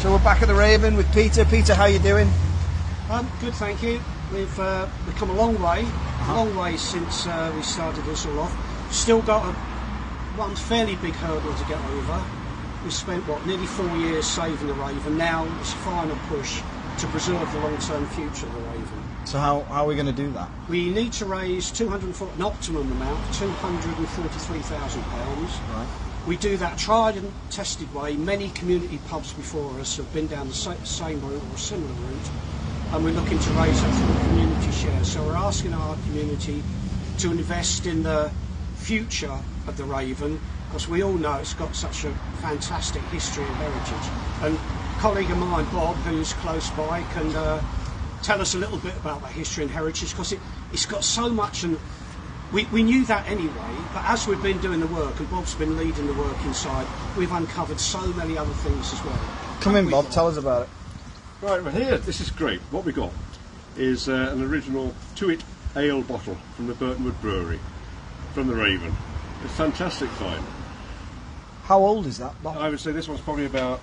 So we're back at the Raven with Peter. Peter, how you doing? Good, thank you. We've come a long way since we started this all off. Still got one fairly big hurdle to get over. We spent nearly 4 years saving the Raven. Now it's a final push to preserve the long-term future of the Raven. So how are we going to do that? We need to raise an optimum amount, £243,000. Right. We do that tried and tested way. Many community pubs before us have been down the same route or a similar route, and we're looking to raise that through community shares. So we're asking our community to invest in the future of the Raven, because we all know it's got such a fantastic history and heritage. And a colleague of mine, Bob, who's close by, can tell us a little bit about that history and heritage, because it's got so much. And we knew that anyway, but as we've been doing the work, and Bob's been leading the work inside, we've uncovered so many other things as well. Come in, Bob, tell us about it. Right, well here, this is great. What we got is an original Tuit ale bottle from the Burtonwood Brewery, from the Raven. It's a fantastic find. How old is that bottle? I would say this one's probably about,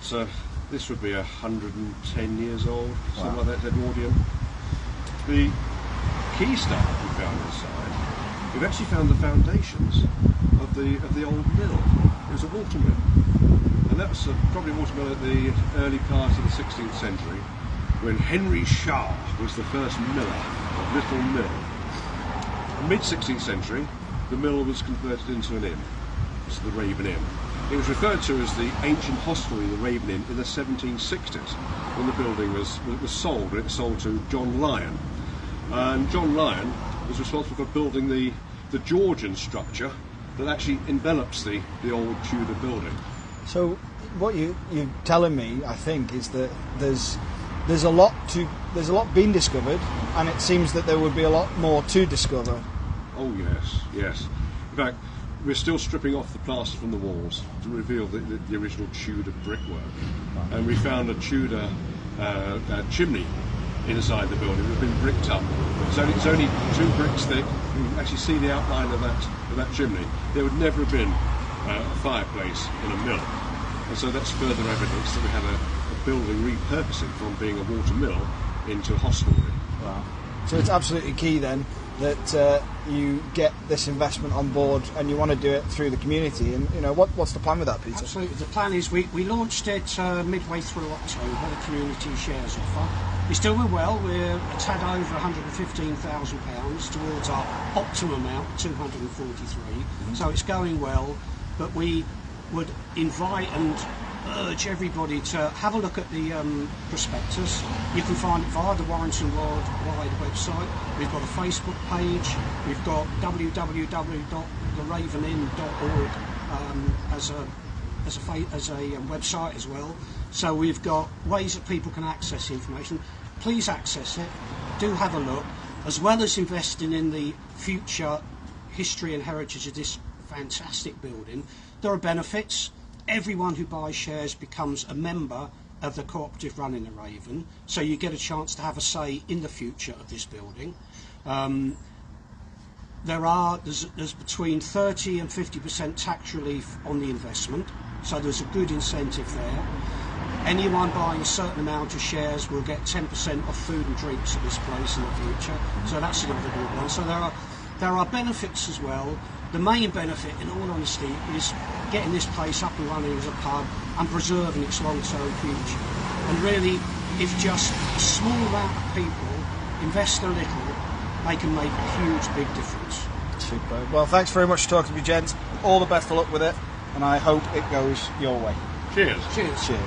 this would be 110 years old, something like that, Edwardian. The key stuff we found inside, we've actually found the foundations of the old mill. It was a water mill. And that was probably a water mill at the early part of the 16th century, when Henry Shaw was the first miller of Little Mill. Mid-16th century, the mill was converted into an inn. It's the Raven Inn. It was referred to as the ancient hostelry, the Raven Inn, in the 1760s, when the building was sold, and it was sold to John Lyon. And John Lyon was responsible for building the Georgian structure that actually envelops the old Tudor building. So what you're telling me, I think, is that there's a lot being discovered, and it seems that there would be a lot more to discover. Oh yes. In fact, we're still stripping off the plaster from the walls to reveal the original Tudor brickwork. Right. And we found a Tudor chimney inside the building. It's been bricked up. It's only 2 bricks thick. You can actually see the outline of that chimney. There would never have been a fireplace in a mill. And so that's further evidence that we had a building repurposing from being a water mill into a hostelry. Wow. So it's absolutely key then that you get this investment on board, and you want to do it through the community. And what's the plan with that, Peter? Absolutely. The plan is we launched it midway through October, the community shares offer. It's doing well. We're a tad over £115,000 towards our optimum amount, 243. So it's going well, but we would invite and urge everybody to have a look at the prospectus. You can find it via the Warrington Worldwide website. We've got a Facebook page. We've got www.theraveninn.org as a website as well. So we've got ways that people can access information. Please access it. Do have a look, as well as investing in the future history and heritage of this fantastic building. There are benefits. Everyone who buys shares becomes a member of the cooperative running the Raven, so you get a chance to have a say in the future of this building. There's between 30 and 50% tax relief on the investment, so there's a good incentive there. Anyone buying a certain amount of shares will get 10% off food and drinks at this place in the future, so that's another good one. So there are benefits as well. The main benefit, in all honesty, is getting this place up and running as a pub and preserving its long-term future. And really, if just a small amount of people invest a little, they can make a huge, big difference. Super. Well, thanks very much for talking to me, gents. All the best of luck with it, and I hope it goes your way. Cheers. Cheers. Cheers.